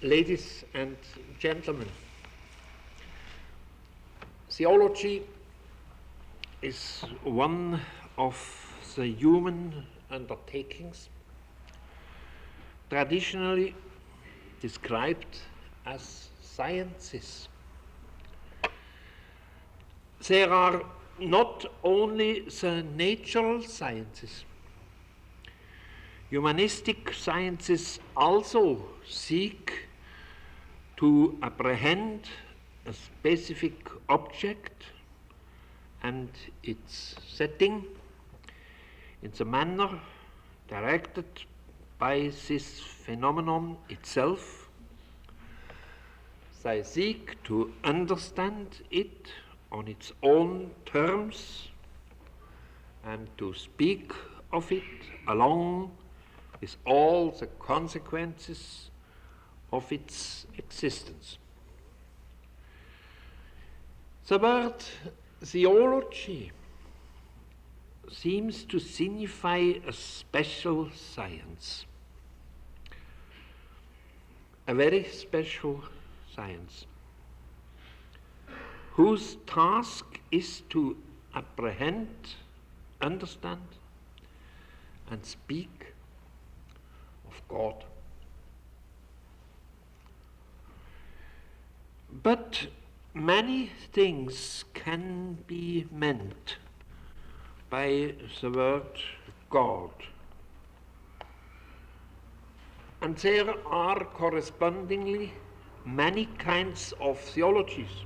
Ladies and gentlemen, theology is one of the human undertakings traditionally described as sciences. There are not only the natural sciences. Humanistic sciences also seek to apprehend a specific object and its setting in the manner directed by this phenomenon itself. They seek to understand it on its own terms and to speak of it along with all the consequences of its existence. The word theology seems to signify a special science, a very special science, whose task is to apprehend, understand, and speak of God. But many things can be meant by the word God. And there are correspondingly many kinds of theologies.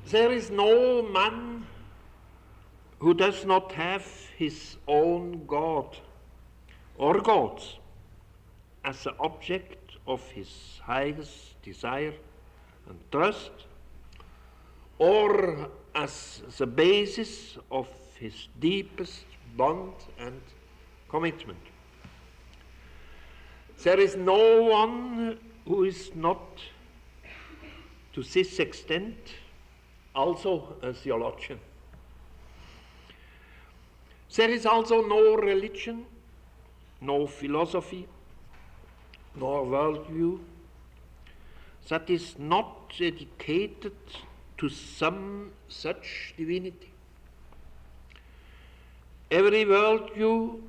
There is no man who does not have his own God or gods as the object of his highest desire and trust, or as the basis of his deepest bond and commitment. There is no one who is not, to this extent, also a theologian. There is also no religion, no philosophy, nor worldview that is not dedicated to some such divinity. Every worldview,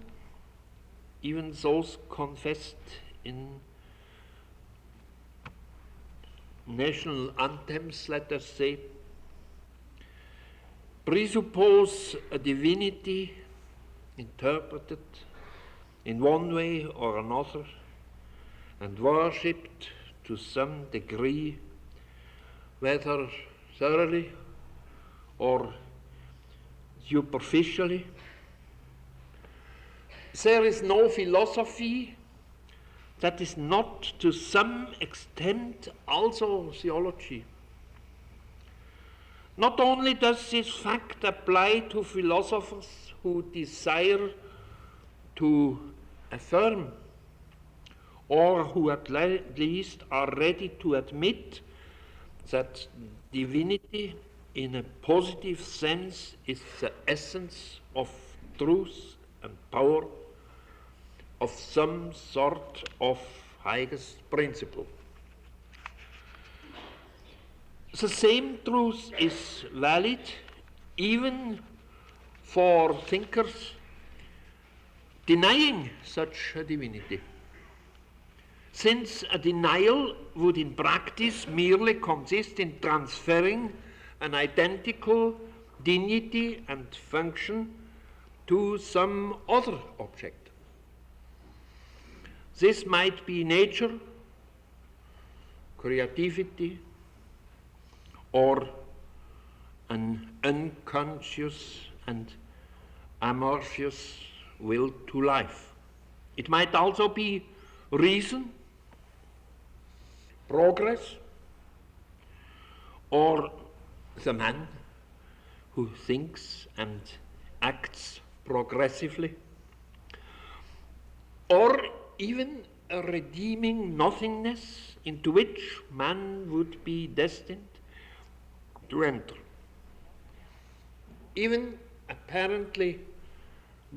even those confessed in national anthems, let us say, presuppose a divinity interpreted in one way or another and worshipped to some degree, whether thoroughly or superficially. There is no philosophy that is not to some extent also theology. Not only does this fact apply to philosophers who desire to affirm, or who at least are ready to admit that divinity in a positive sense is the essence of truth and power, of some sort of highest principle. The same truth is valid even for thinkers denying such a divinity, since a denial would in practice merely consist in transferring an identical dignity and function to some other object. This might be nature, creativity, or an unconscious and amorphous will to life. It might also be reason, progress, or the man who thinks and acts progressively, or even a redeeming nothingness into which man would be destined to enter. Even apparently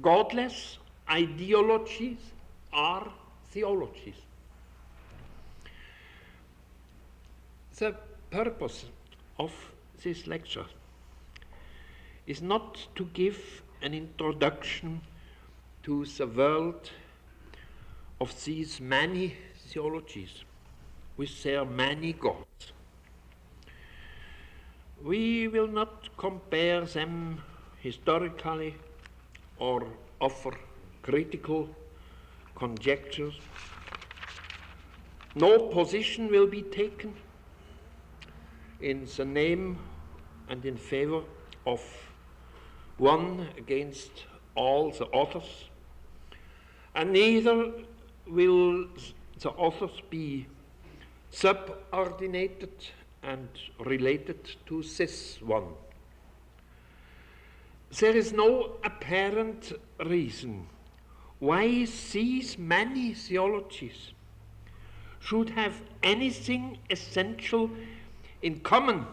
godless ideologies are theologies. The purpose of this lecture is not to give an introduction to the world of these many theologies with their many gods. We will not compare them historically or offer critical conjectures. No position will be taken in the name and in favor of one against all the others, and neither will the others be subordinated and related to this one. There is no apparent reason why these many theologies should have anything essential in common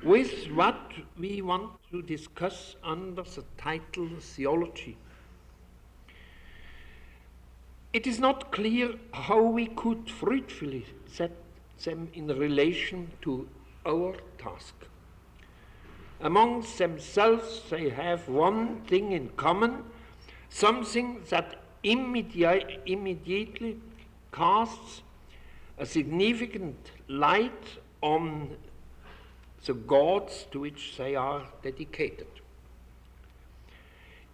with what we want to discuss under the title theology. It is not clear how we could fruitfully set them in relation to our task. Among themselves they have one thing in common, something that immediately casts a significant light on the gods to which they are dedicated.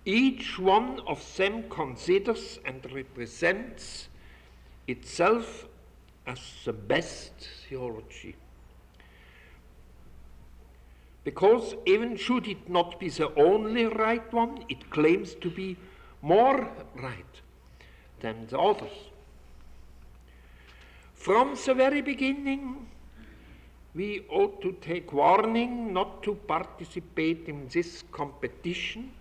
Each one of them considers and represents itself as the best theology. Because even should it not be the only right one, it claims to be more right than the others. From the very beginning, we ought to take warning not to participate in this competition,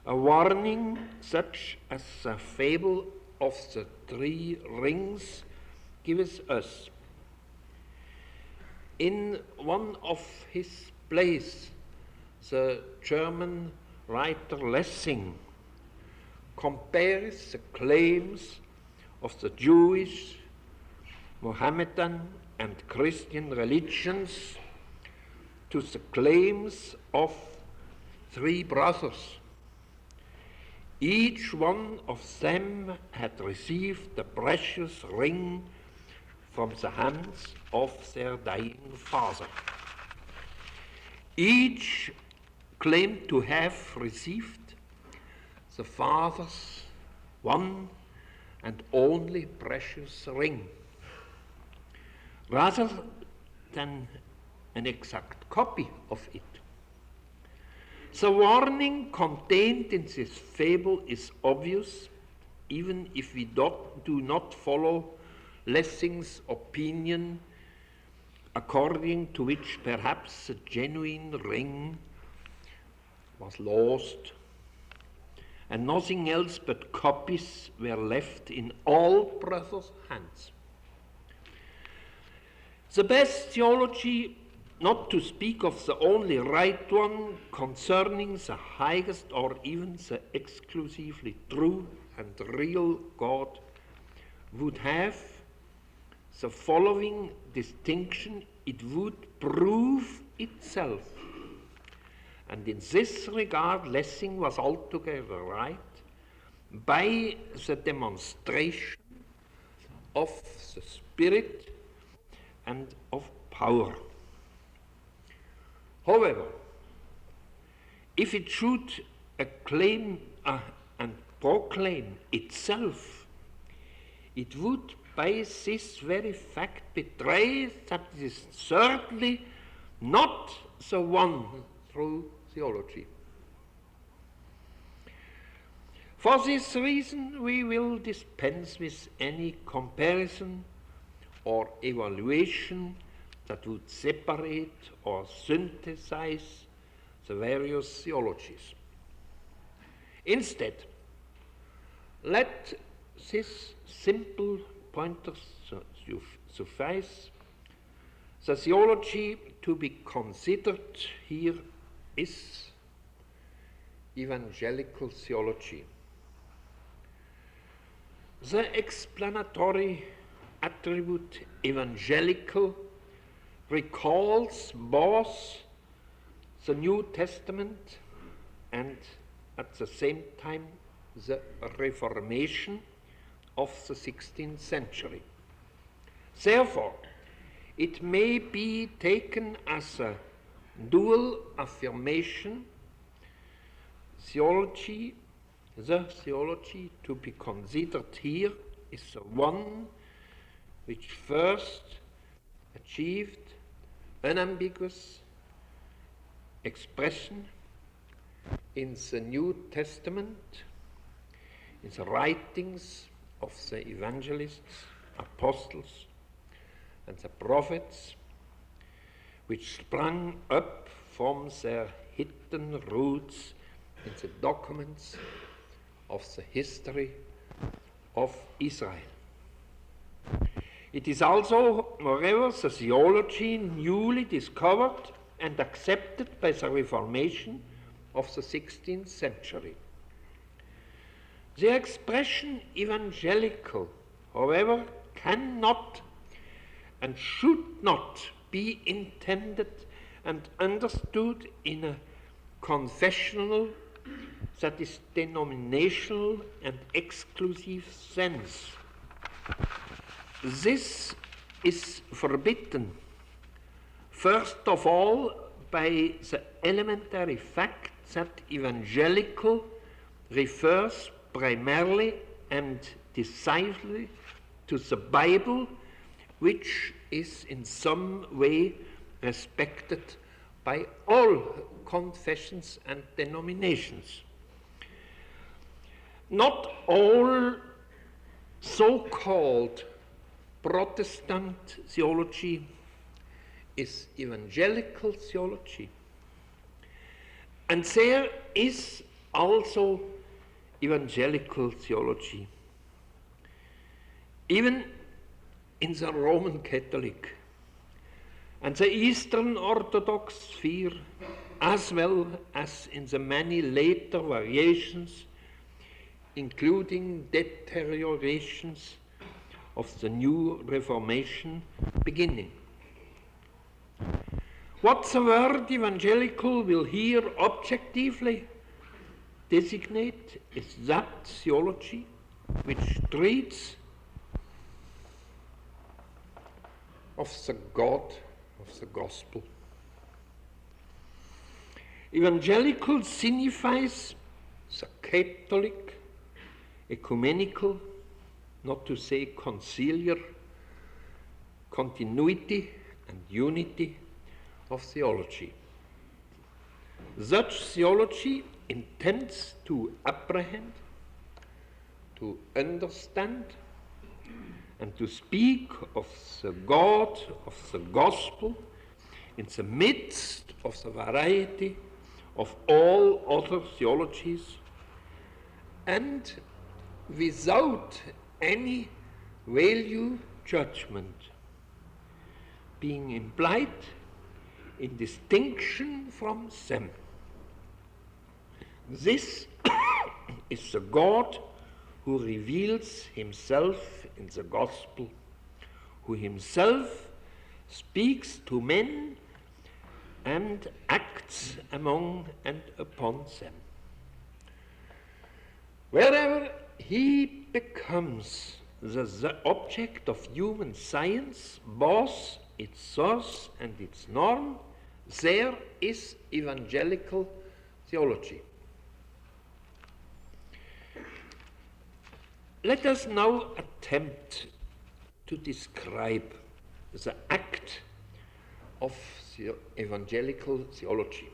a warning such as the fable of the 3 rings gives us. In one of his plays, the German writer Lessing compares the claims of the Jewish, Mohammedan, and Christian religions to the claims of 3 brothers. Each one of them had received the precious ring from the hands of their dying father. Each claimed to have received the father's one and only precious ring, rather than an exact copy of it. The warning contained in this fable is obvious, even if we do not follow Lessing's opinion, according to which perhaps the genuine ring was lost, and nothing else but copies were left in all brothers' hands. The best theology, not to speak of the only right one, concerning the highest or even the exclusively true and real God, would have the following distinction: it would prove itself. And in this regard, Lessing was altogether right, by the demonstration of the Spirit and of power. However, if it should acclaim and proclaim itself, it would by this very fact betray that it is certainly not the one true theology. For this reason, we will dispense with any comparison or evaluation that would separate or synthesize the various theologies. Instead, let this simple pointer suffice. The theology to be considered here is evangelical theology. The explanatory attribute evangelical recalls both the New Testament and at the same time the Reformation of the 16th century. Therefore, it may be taken as a dual affirmation. The theology to be considered here is the one which first achieved unambiguous expression in the New Testament, in the writings of the evangelists, apostles, and the prophets, which sprang up from their hidden roots in the documents of the history of Israel. It is also, moreover, the theology newly discovered and accepted by the Reformation of the 16th century. The expression evangelical, however, cannot and should not be intended and understood in a confessional, that is denominational and exclusive sense. This is forbidden, first of all, by the elementary fact that evangelical refers primarily and decisively to the Bible, which is in some way respected by all confessions and denominations. Not all so-called Protestant theology is evangelical theology. And there is also evangelical theology. Even in the Roman Catholic and the Eastern Orthodox sphere, as well as in the many later variations, including deteriorations of the new Reformation beginning. What the word evangelical will here objectively designate is that theology which treats of the God of the gospel. Evangelical signifies the Catholic, ecumenical, not to say conciliar, continuity and unity of theology. Such theology intends to apprehend, to understand, and to speak of the God of the gospel in the midst of the variety of all other theologies, and without any value judgment being implied in distinction from them. This is the God who reveals himself in the gospel, who himself speaks to men and acts among and upon them. Wherever he becomes the object of human science, both its source and its norm, there is evangelical theology. Let us now attempt to describe the act of the evangelical theology.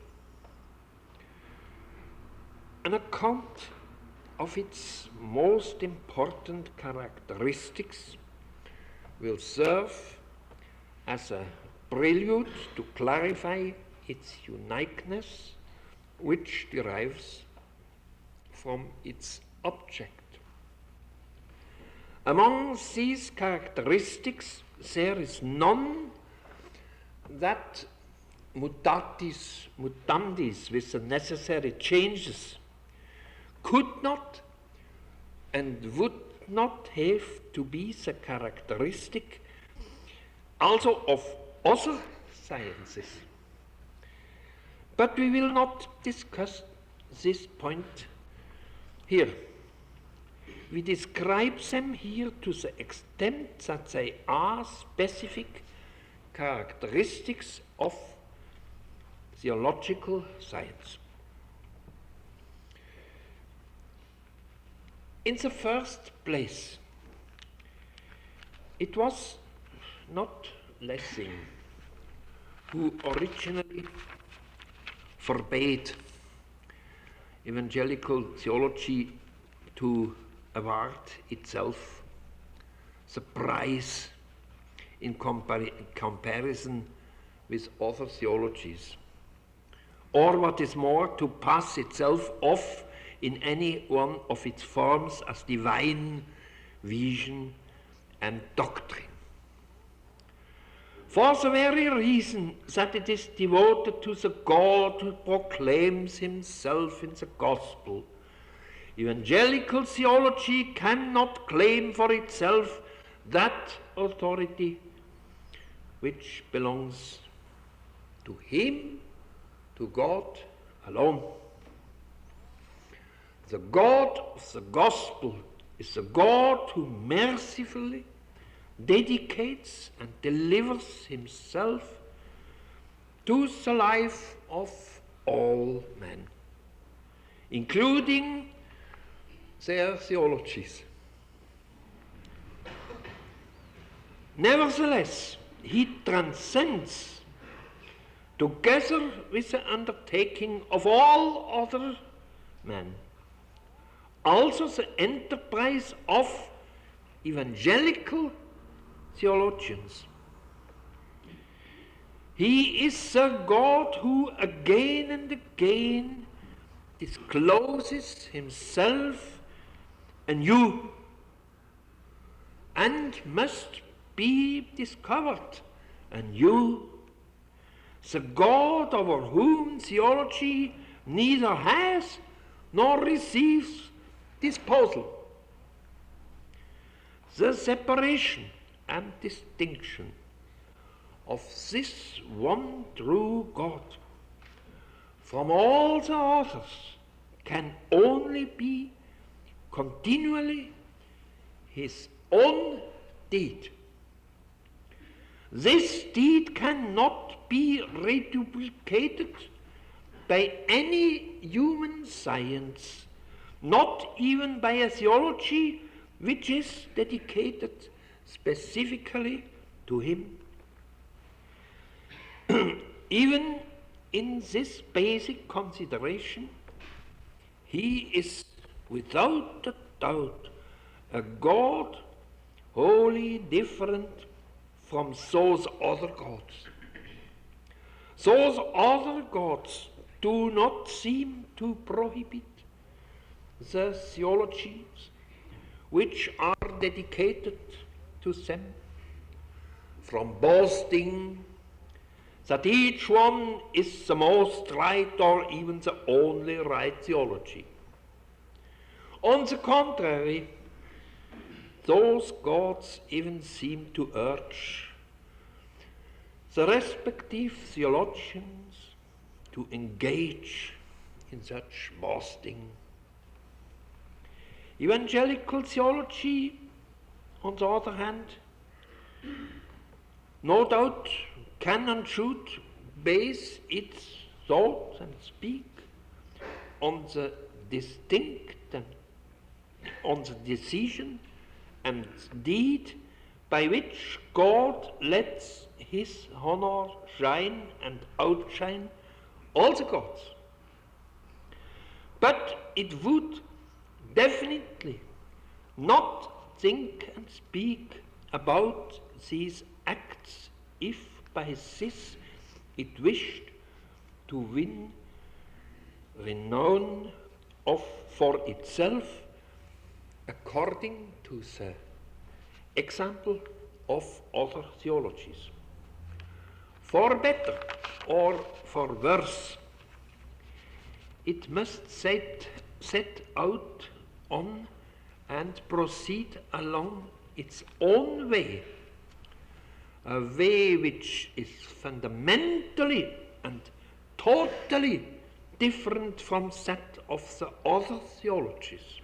An account of its most important characteristics will serve as a prelude to clarify its uniqueness, which derives from its object. Among these characteristics, there is none that mutatis mutandis, with the necessary changes, could not and would not have to be the characteristic also of other sciences. But we will not discuss this point here. We describe them here to the extent that they are specific characteristics of theological science. In the first place, it was not Lessing who originally forbade evangelical theology to award itself the prize in comparison with other theologies, or what is more, to pass itself off in any one of its forms as divine vision and doctrine. For the very reason that it is devoted to the God who proclaims himself in the gospel, evangelical theology cannot claim for itself that authority which belongs to him, to God alone. The God of the gospel is the God who mercifully dedicates and delivers himself to the life of all men, including their theologies. Nevertheless, he transcends, together with the undertaking of all other men, also the enterprise of evangelical theologians. He is the God who again and again discloses himself anew and must be discovered anew. The God over whom theology neither has nor receives disposal. The separation and distinction of this one true God from all the others can only be continually his own deed. This deed cannot be reduplicated by any human science, not even by a theology which is dedicated specifically to him. Even in this basic consideration, he is without a doubt a God wholly different from those other gods. Those other gods do not seem to prohibit the theologies which are dedicated to them from boasting that each one is the most right or even the only right theology. On the contrary, those gods even seem to urge the respective theologians to engage in such boasting. Evangelical theology, on the other hand, no doubt can and should base its thought and speak on the decision and deed by which God lets his honor shine and outshine all the gods. But it would definitely not think and speak about these acts if by this it wished to win renown for itself according to the example of other theologies. For better or for worse, it must set out on and proceed along its own way, a way which is fundamentally and totally different from that of the other theologies.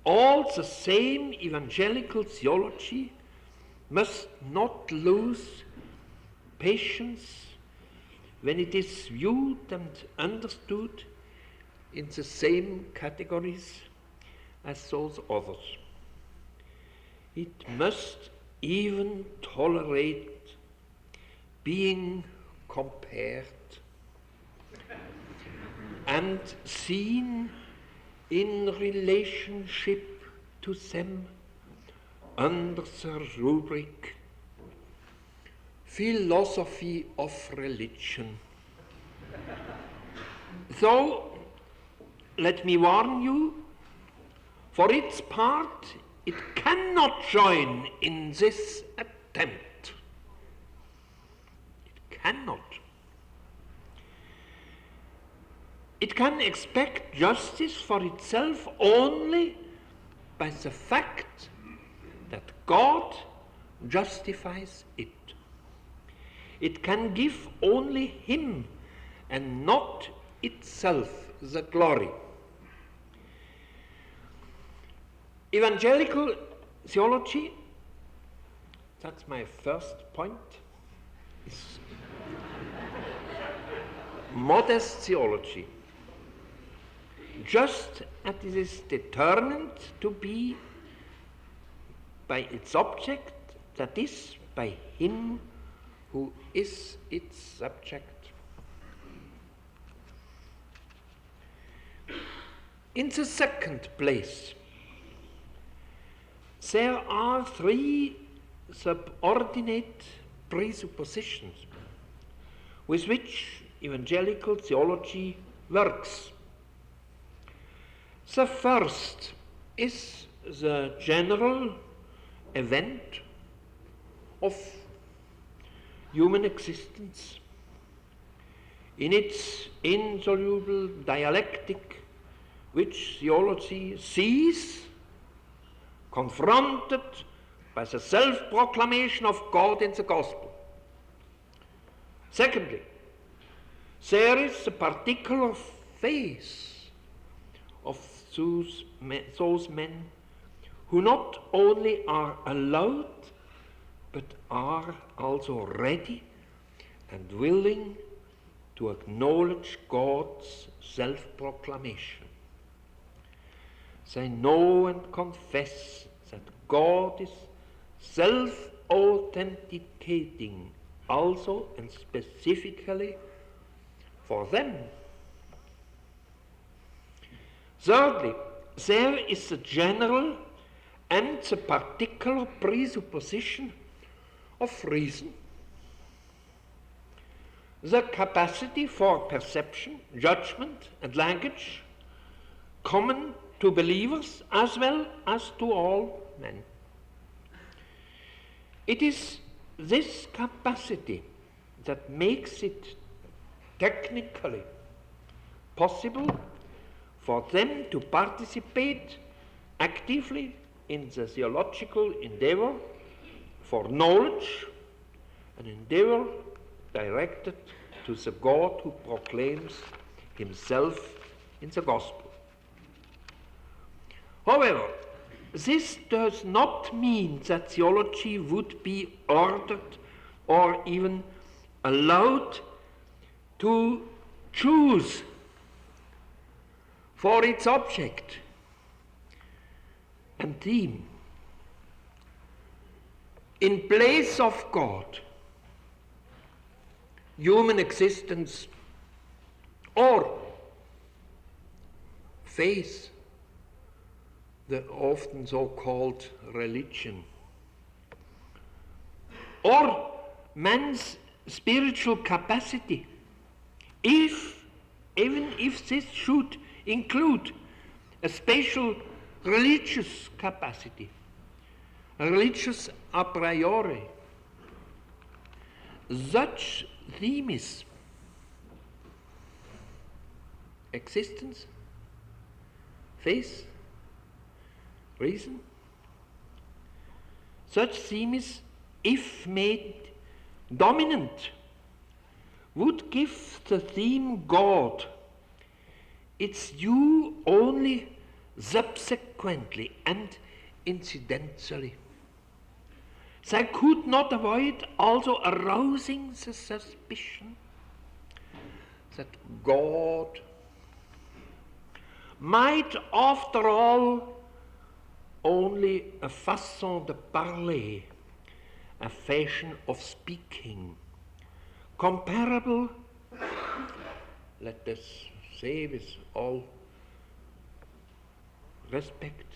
All the same evangelical theology must not lose patience when it is viewed and understood in the same categories as those others. It must even tolerate being compared and seen in relationship to them under the rubric philosophy of religion. So, let me warn you, for its part, it cannot join in this attempt. It cannot. It can expect justice for itself only by the fact that God justifies it. It can give only Him and not itself the glory. Evangelical theology, that's my first point, is modest theology. Just as it is determined to be by its object, that is, by Him who is its subject. In the second place, there are three subordinate presuppositions with which evangelical theology works. The first is the general event of human existence in its insoluble dialectic, which theology sees confronted by the self-proclamation of God in the gospel. Secondly, there is the particular phase of those men who not only are allowed, but are also ready and willing to acknowledge God's self-proclamation. They know and confess that God is self-authenticating also and specifically for them. Thirdly, there is the general and the particular presupposition of reason. The capacity for perception, judgment, and language common to believers as well as to all men. It is this capacity that makes it technically possible for them to participate actively in the theological endeavor for knowledge, an endeavor directed to the God who proclaims Himself in the gospel. However, this does not mean that theology would be ordered or even allowed to choose for its object and theme, in place of God, human existence, or faith, the often so-called religion, or man's spiritual capacity, even if this should include a special religious capacity, a religious a priori. Such themes, existence, faith, reason? Such themes, if made dominant, would give the theme God its due only subsequently and incidentally. They could not avoid also arousing the suspicion that God might, after all, only a façon de parler, a fashion of speaking, comparable, let us say with all respect,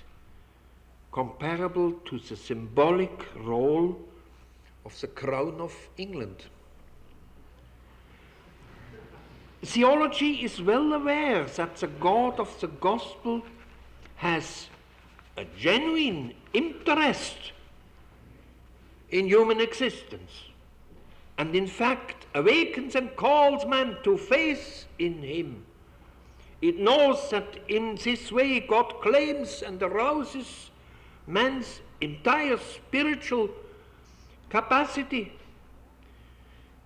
comparable to the symbolic role of the crown of England. Theology is well aware that the God of the Gospel has a genuine interest in human existence, and in fact awakens and calls man to faith in him. It knows that in this way God claims and arouses man's entire spiritual capacity.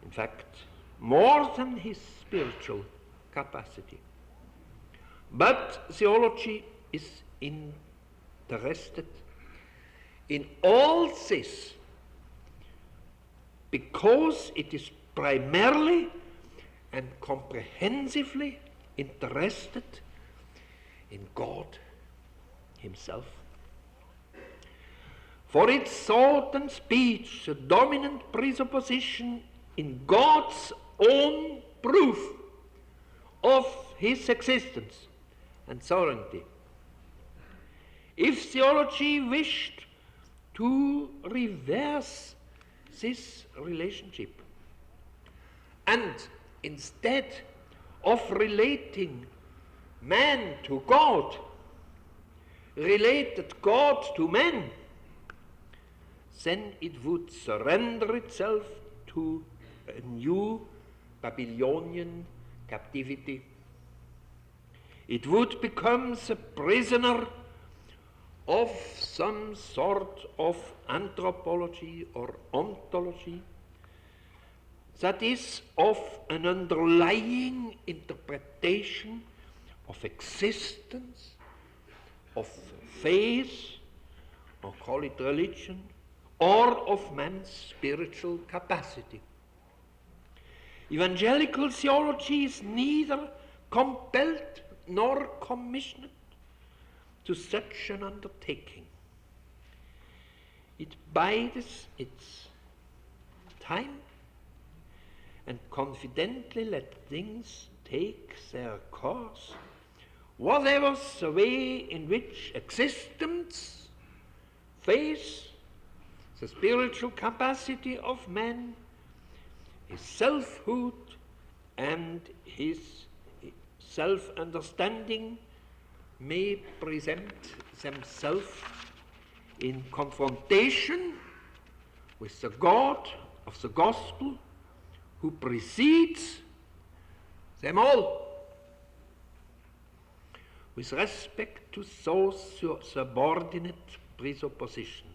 In fact, more than his spiritual capacity. But theology is interested in all this because it is primarily and comprehensively interested in God himself. For its thought and speech, the dominant presupposition in God's own proof of his existence and sovereignty. If theology wished to reverse this relationship, and instead of relating man to God, related God to man, then it would surrender itself to a new Babylonian captivity. It would become the prisoner of some sort of anthropology or ontology, that is, of an underlying interpretation of existence, of faith, or call it religion, or of man's spiritual capacity. Evangelical theology is neither compelled nor commissioned to such an undertaking. It bides its time and confidently let things take their course, whatever the way in which existence, faith, the spiritual capacity of man, his selfhood and his self-understanding may present themselves in confrontation with the God of the Gospel who precedes them all with respect to those subordinate presuppositions.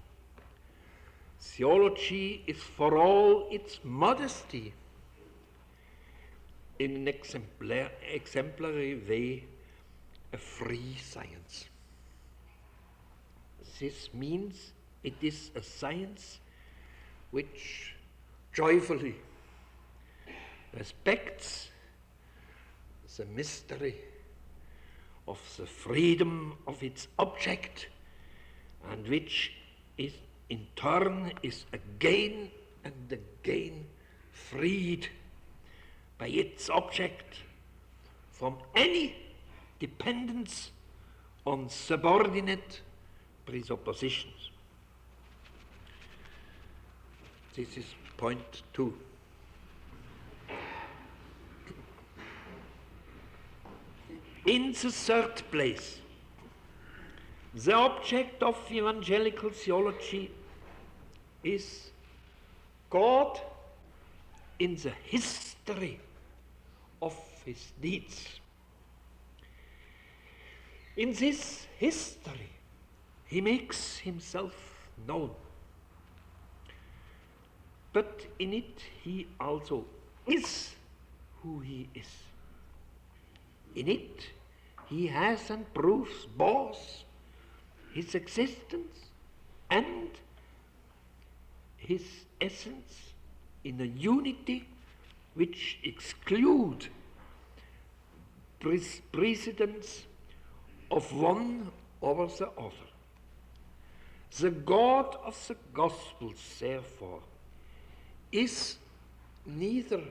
Theology is, for all its modesty, in an exemplary way, a free science. This means it is a science which joyfully respects the mystery of the freedom of its object, and which is in turn is again and again freed by its object from any dependence on subordinate presuppositions. This is point 2. In the third place, the object of evangelical theology is God in the history of his deeds. In this history, He makes himself known. But in it he also is who he is. In it he has and proves both his existence and his essence in a unity which exclude precedence of one over the other. The God of the Gospels, therefore, is neither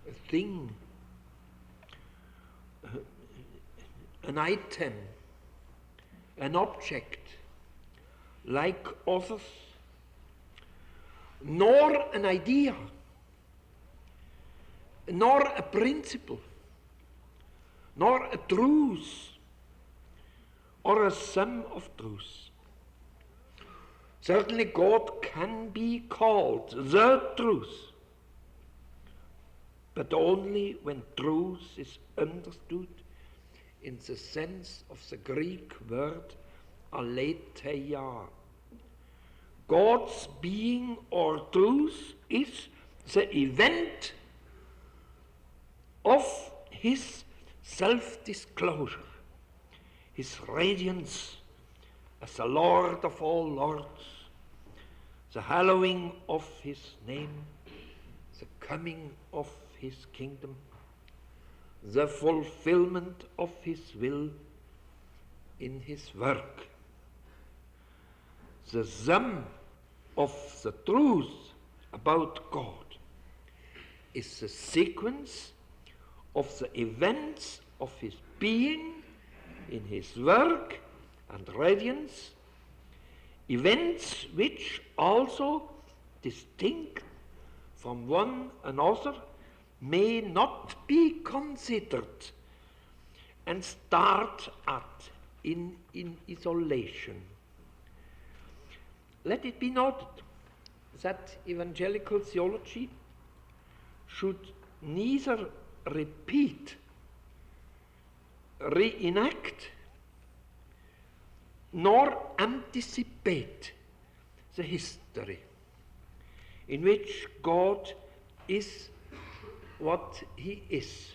a thing, an item, an object like others, nor an idea, nor a principle, nor a truth, or a sum of truths. Certainly God can be called the truth, but only when truth is understood in the sense of the Greek word aletheia. God's being or truth is the event of his self-disclosure, his radiance as the Lord of all lords, the hallowing of his name, the coming of his kingdom, the fulfillment of his will in his work. The sum of the truth about God is the sequence of the events of his being in his work and radiance, events which also, distinct from one another, may not be considered and start at in isolation. Let it be noted that evangelical theology should neither repeat, reenact, nor anticipate the history in which God is what he is.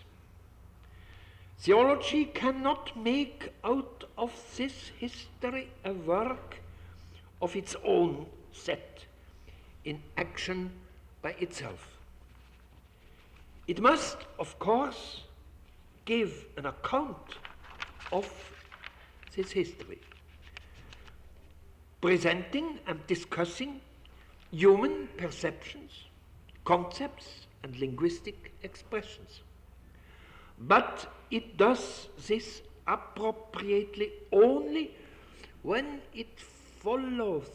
Theology cannot make out of this history a work of its own set in action by itself. It must, of course, give an account of this history, presenting and discussing human perceptions, concepts, and linguistic expressions. But it does this appropriately only when it follows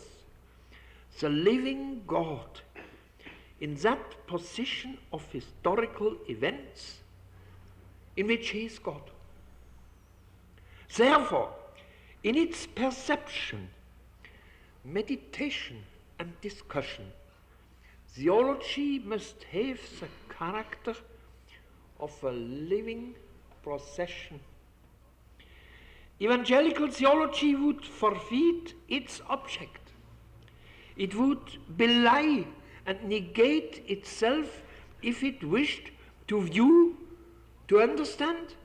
the living God in that position of historical events in which he is God. Therefore, in its perception, meditation, and discussion, theology must have the character of a living procession. Evangelical theology would forfeit its object. It would belie and negate itself if it wished to view, to understand,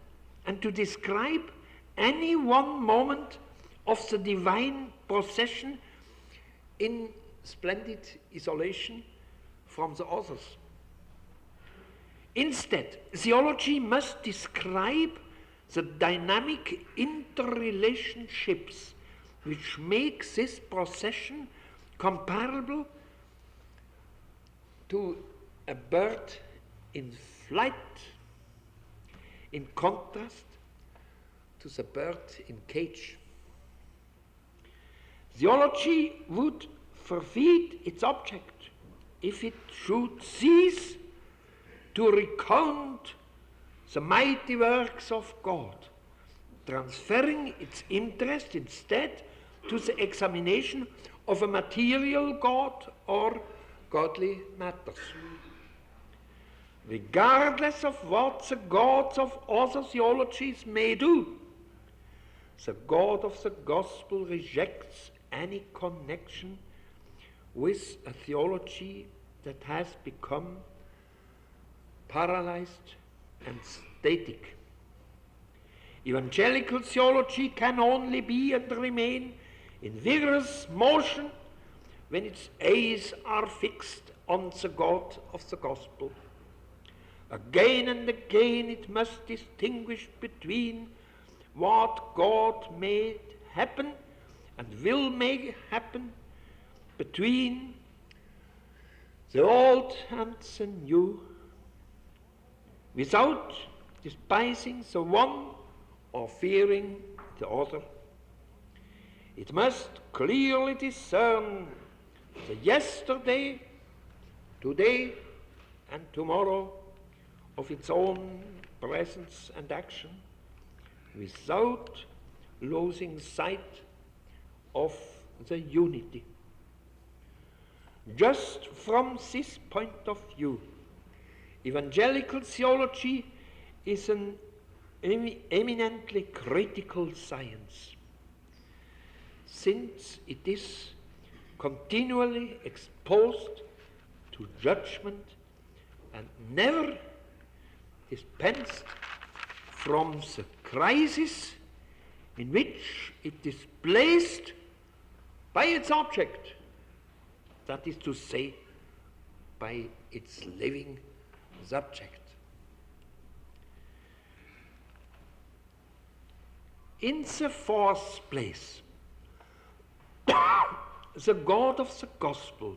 and to describe any one moment of the divine procession in splendid isolation from the others. Instead, theology must describe the dynamic interrelationships which make this procession comparable to a bird in flight, in contrast to the bird in cage. Theology would forfeit its object if it should cease to recount the mighty works of God, transferring its interest instead to the examination of a material God or godly matters. Regardless of what the gods of other theologies may do, The God of the gospel rejects any connection with a theology that has become paralyzed and static. Evangelical theology can only be and remain in vigorous motion when its eyes are fixed on the God of the gospel. Again and again it must distinguish between what God made happen and will make happen, between the old and the new, without despising the one or fearing the other. It must clearly discern the yesterday, today, and tomorrow of its own presence and action, without losing sight of the unity. Just from this point of view, evangelical theology is an eminently critical science, since it is continually exposed to judgment and never dispensed from the crisis in which it is placed by its object, that is to say, by its living subject. In the fourth place, the God of the gospel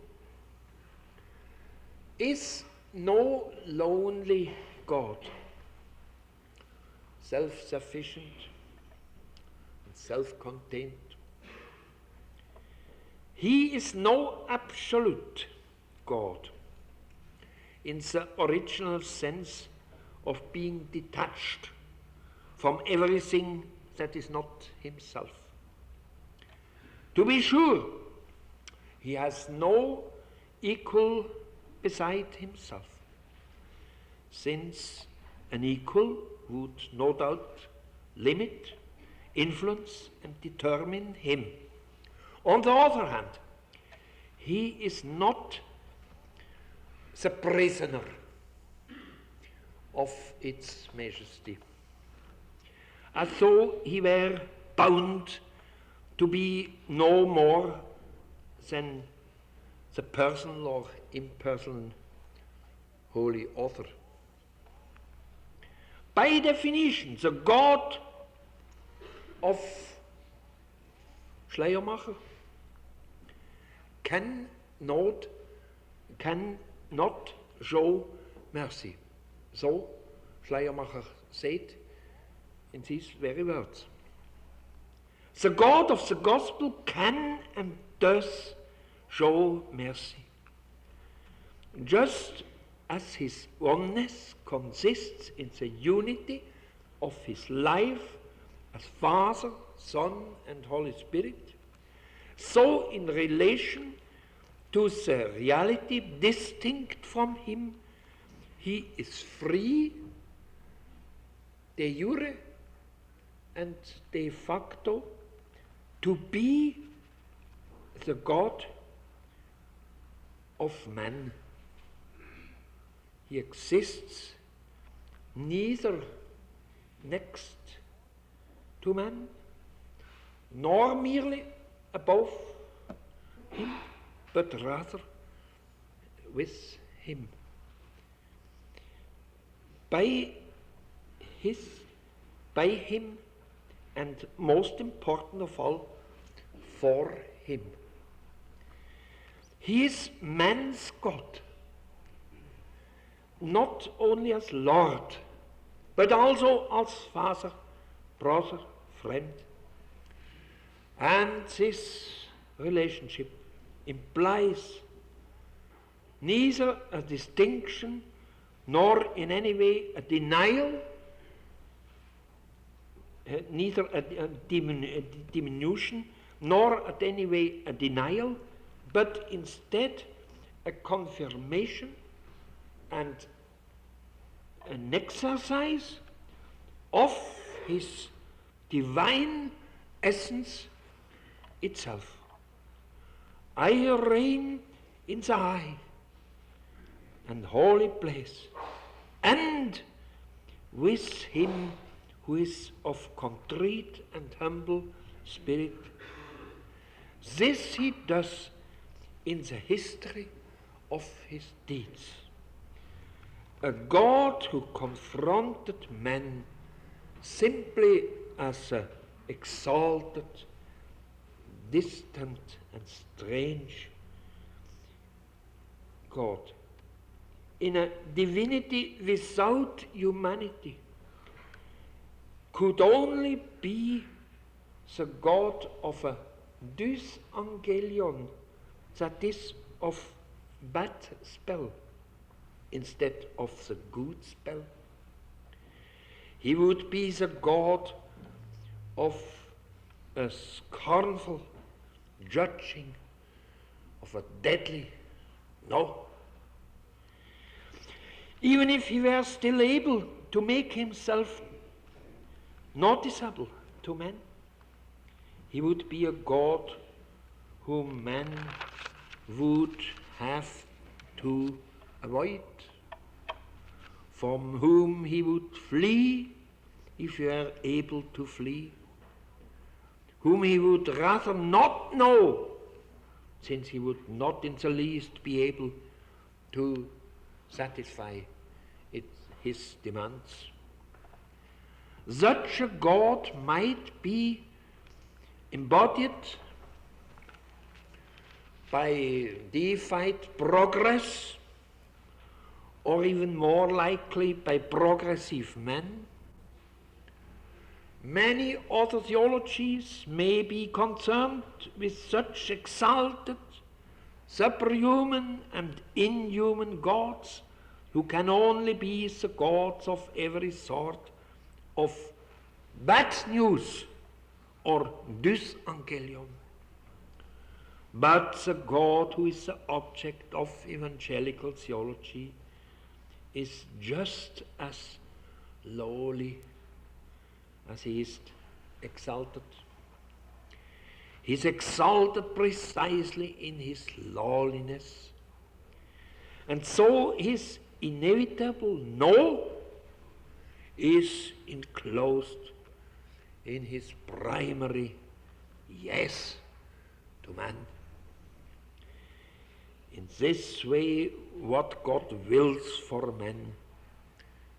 is no lonely God, self-sufficient and self-contained. He is no absolute God in the original sense of being detached from everything that is not himself. To be sure, he has no equal beside himself, since an equal would no doubt limit, influence, and determine him. On the other hand, he is not the prisoner of its majesty, as though he were bound to be no more than the personal or impersonal holy author. By definition, the God of Schleiermacher cannot show mercy. So Schleiermacher said in these very words. The God of the gospel can and does show mercy, just as his oneness consists in the unity of his life as Father, Son, and Holy Spirit, so in relation to the reality distinct from him, he is free de jure and de facto to be the God of man. He exists neither next to man, nor merely above him, but rather with him. By him, and most important of all, for him. He is man's God, not only as Lord, but also as Father, brother, friend. And this relationship implies neither a distinction nor in any way a denial, neither a diminution nor at any way a denial, but instead a confirmation and an exercise of his divine essence itself. I reign in the high and holy place, and with him who is of contrite and humble spirit. This he does in the history of his deeds. A God who confronted man simply as an exalted, distant and strange God, in a divinity without humanity, could only be the God of a dysangelion, that is, of bad spell, instead of the good spell. He would be the God of a scornful judging, of a deadly no. Even if he were still able to make himself noticeable to men, he would be a God whom men would have to avoid, from whom he would flee if he were able to flee, whom he would rather not know, since he would not in the least be able to satisfy his demands. Such a God might be embodied by deified progress, or even more likely by progressive men. Many other theologies may be concerned with such exalted, superhuman and inhuman gods, who can only be the gods of every sort of bad news or dysangelion. But the God who is the object of evangelical theology is just as lowly as he is exalted. He is exalted precisely in his lowliness. And so his inevitable no is enclosed in his primary yes to man. In this way, what God wills for men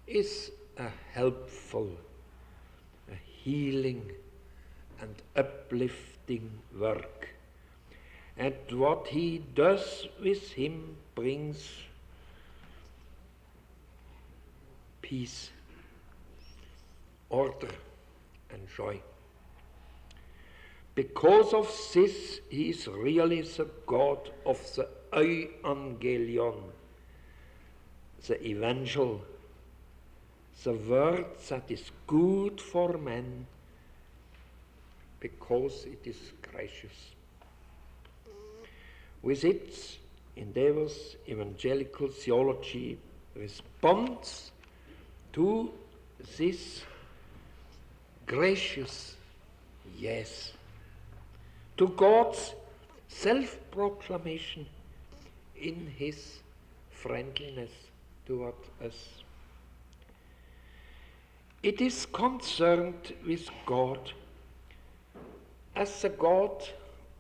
is a helpful, a healing and uplifting work. And what he does with him brings peace, order and joy. Because of this, he is really the God of the Evangelion, the Evangel, the word that is good for men because it is gracious. With its endeavors, evangelical theology responds to this gracious yes, to God's self-proclamation in his friendliness toward us. It is concerned with God as the God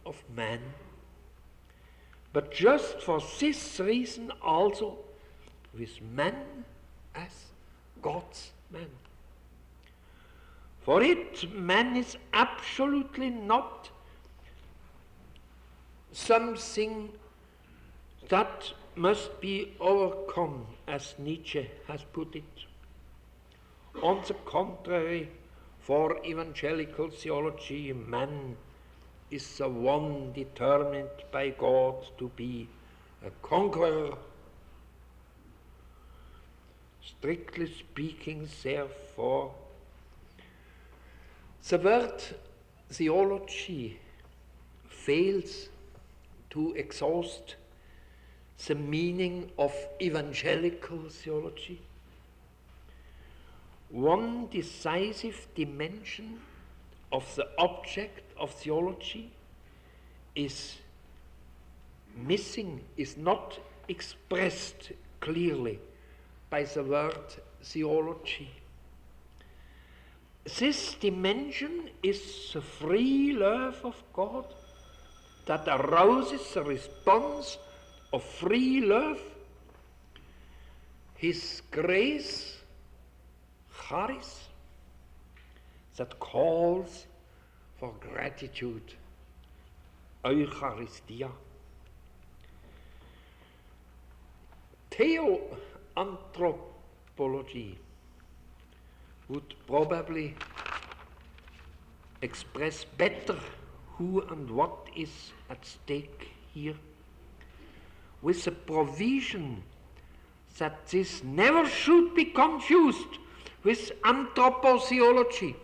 of man, but just for this reason also with man as God's man. For it, man is absolutely not something that must be overcome, as Nietzsche has put it. On the contrary, for evangelical theology, man is the one determined by God to be a conqueror. Strictly speaking, therefore, the word theology fails to exhaust the meaning of evangelical theology. One decisive dimension of the object of theology is missing, is not expressed clearly by the word theology. This dimension is the free love of God that arouses the response of free love, His grace, charis, that calls for gratitude, Eucharistia. Theoanthropology would probably express better who and what is at stake here, with the provision that this never should be confused with anthropotheology,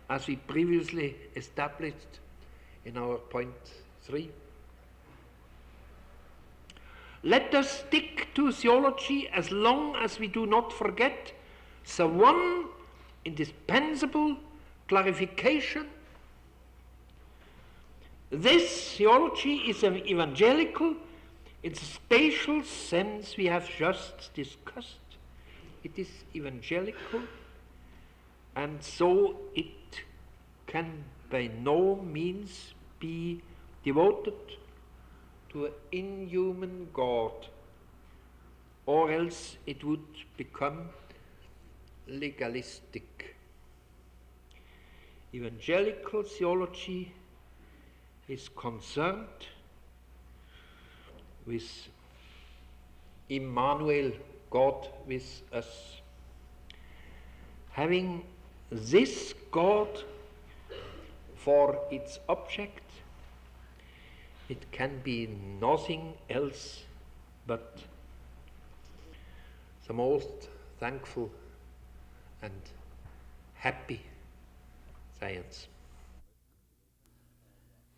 as we previously established in our point 3. Let us stick to theology as long as we do not forget the one indispensable clarification. This theology is an evangelical in the spatial sense we have just discussed. It is evangelical, and so it can by no means be devoted to an inhuman God, or else it would become legalistic. Evangelical theology is concerned with Immanuel, God with us. Having this God for its object, it can be nothing else but the most thankful and happy science.